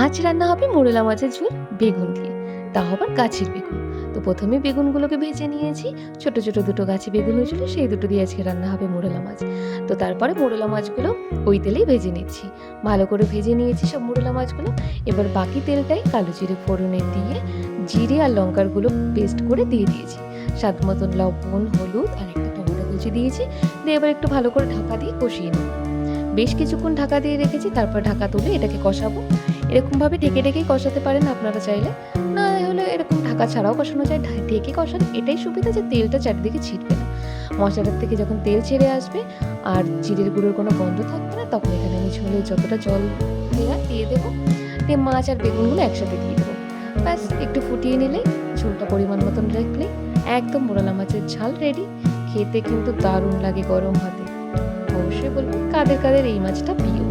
আজ রান্না হবে মোরেলা মাছের ঝোল বেগুন দিয়ে, তা আবার গাছের বেগুন। তো প্রথমে বেগুনগুলোকে ভেজে নিয়েছি। ছোট ছোট দুটো গাছে বেগুন হয়েছিল, সেই দুটো দিয়ে আজকে রান্না হবে মোরেলা মাছ। তো তারপরে মোরেলা মাছগুলো ওই তেলেই ভেজে নিচ্ছি। ভালো করে ভেজে নিয়েছি সব মোরেলা মাছগুলো। এবার বাকি তেলটাই কালো জিরে ফোড়নে দিয়ে জিরে আর লঙ্কার গুলো পেস্ট করে দিয়ে দিয়েছি। স্বাদ মতন লবণ, হলুদ আর একটা টমেটো কুচি দিয়েছি। দিয়ে এবার একটু ভালো করে ঢাকা দিয়ে কষিয়ে নেব। বেশ কিছুক্ষণ ঢাকা দিয়ে রেখেছি, তারপর ঢাকা তুলে এটাকে কষাবো। এরকমভাবে ঢেকে ঢেকেই কষাতে পারেন আপনারা চাইলে, না হলে এরকম ঢাকা ছাড়াও কষানো যায়। ঢেকে কষান, এটাই সুবিধা যে তেলটা চারিদিকে ছিটবে না। মশলাটার থেকে যখন তেল ছেড়ে আসবে আর জিরের গুঁড়োর কোনো গন্ধ থাকবে না, তখন এখানে আমি ঝোলে যতটা জল দেওয়ার দিয়ে দেবো। দিয়ে মাছ আর বেগুনগুলো একসাথে দিয়ে দেবো। ব্যাস একটু ফুটিয়ে নিলেই, ঝোলটা পরিমাণ মতন রাখলেই একদম মোরালা মাছের ঝাল রেডি। খেতে কিন্তু দারুণ লাগে গরম ভাতে। অবশ্যই বলবেন কাদের কাদের এই মাছটা প্রিয়।